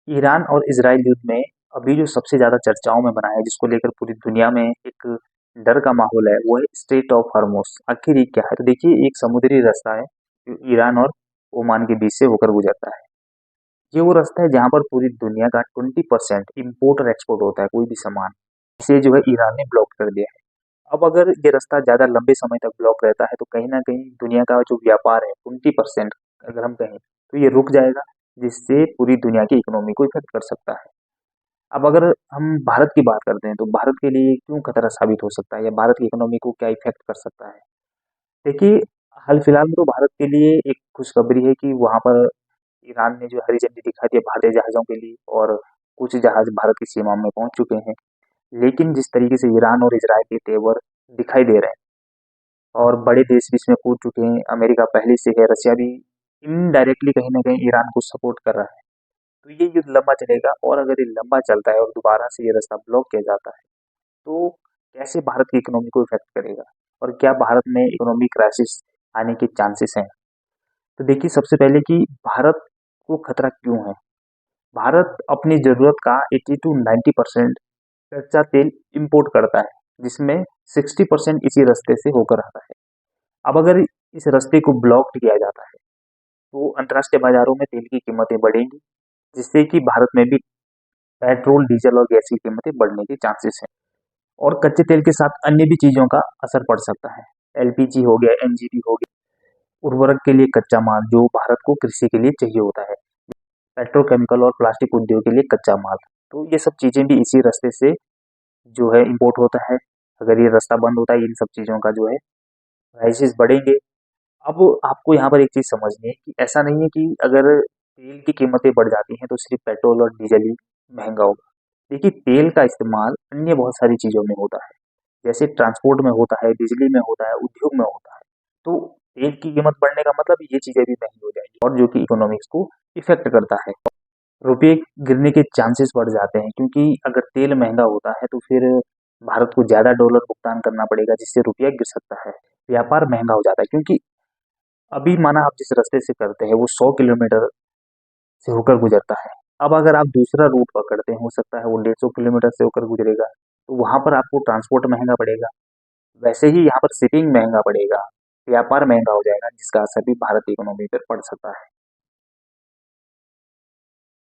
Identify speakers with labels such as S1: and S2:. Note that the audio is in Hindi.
S1: ईरान और इजराइल युद्ध में अभी जो सबसे ज्यादा चर्चाओं में बना है, जिसको लेकर पूरी दुनिया में एक डर का माहौल है, वो है स्ट्रेट ऑफ हॉर्मुज। आखिर ये क्या है? तो देखिए, एक समुद्री रास्ता है जो ईरान और ओमान के बीच से होकर गुजरता है। ये वो रास्ता है जहाँ पर पूरी दुनिया का 20% इम्पोर्ट और एक्सपोर्ट होता है, कोई भी सामान। इसे जो है ईरान ने ब्लॉक कर दिया है। अब अगर ये रास्ता ज्यादा लंबे समय तक ब्लॉक रहता है तो कहीं ना कहीं दुनिया का जो व्यापार है 20% अगर हम कहें तो ये रुक जाएगा, जिससे पूरी दुनिया की इकोनॉमी को इफेक्ट कर सकता है। अब अगर हम भारत की बात करते हैं तो भारत के लिए क्यों खतरा साबित हो सकता है या भारत की इकोनॉमी को क्या इफेक्ट कर सकता है? देखिए, हाल फिलहाल में तो भारत के लिए एक खुशखबरी है कि वहां पर ईरान ने जो हरी झंडी दिखा दी है भारतीय जहाज़ों के लिए, और कुछ जहाज भारत की सीमा में पहुंच चुके हैं। लेकिन जिस तरीके से ईरान और इजराइल के तेवर दिखाई दे रहे हैं और बड़े देश भी इसमें कूद चुके हैं, अमेरिका पहले से है, रशिया भी इनडायरेक्टली कहीं ना कहीं ईरान को सपोर्ट कर रहा है। तो ये युद्ध लंबा चलेगा, और अगर ये लंबा चलता है और दोबारा से ये रास्ता ब्लॉक किया जाता है तो कैसे भारत की इकोनॉमी को इफेक्ट करेगा, और क्या भारत में इकोनॉमिक क्राइसिस आने के चांसेस हैं? तो देखिए, सबसे पहले कि भारत को खतरा क्यों है। भारत अपनी ज़रूरत का 80 टू 90% कच्चा तेल इंपोर्ट करता है, जिसमें 60% इसी रास्ते से होकर आता है। अब अगर इस रास्ते को ब्लॉक किया जाता है तो अंतर्राष्ट्रीय बाजारों में तेल की कीमतें बढ़ेंगी, जिससे कि भारत में भी पेट्रोल, डीजल और गैस की कीमतें बढ़ने के चांसेस हैं। और कच्चे तेल के साथ अन्य भी चीज़ों का असर पड़ सकता है। एलपीजी हो गया, एनजीटी हो गया, उर्वरक के लिए कच्चा माल जो भारत को कृषि के लिए चाहिए होता है, पेट्रोकेमिकल और प्लास्टिक उद्योग के लिए कच्चा माल। तो ये सब चीज़ें भी इसी रास्ते से जो है इंपोर्ट होता है। अगर ये रास्ता बंद होता है, इन सब चीज़ों का जो है प्राइसेस बढ़ेंगे। अब आपको यहाँ पर एक चीज़ समझनी है कि ऐसा नहीं है कि अगर तेल की कीमतें बढ़ जाती हैं तो सिर्फ पेट्रोल और डीजल ही महंगा होगा। देखिए, तेल का इस्तेमाल अन्य बहुत सारी चीज़ों में होता है, जैसे ट्रांसपोर्ट में होता है, बिजली में होता है, उद्योग में होता है। तो तेल की कीमत बढ़ने का मतलब ये चीज़ें भी महंगी हो जाएंगी, और जो कि इकोनॉमिक्स को इफेक्ट करता है। रुपये गिरने के चांसेस बढ़ जाते हैं, क्योंकि अगर तेल महंगा होता है तो फिर भारत को ज़्यादा डॉलर भुगतान करना पड़ेगा, जिससे रुपया गिर सकता है। व्यापार महंगा हो जाता है, क्योंकि अभी माना आप जिस रास्ते से करते हैं वो 100 किलोमीटर से होकर गुजरता है। अब अगर आप दूसरा रूट पकड़ते हैं, हो सकता है वो 150 किलोमीटर से होकर गुजरेगा, तो वहां पर आपको ट्रांसपोर्ट महंगा पड़ेगा। वैसे ही यहाँ पर शिपिंग महंगा पड़ेगा, व्यापार महंगा हो जाएगा, जिसका असर भी भारत की इकोनॉमी पर पड़ सकता है।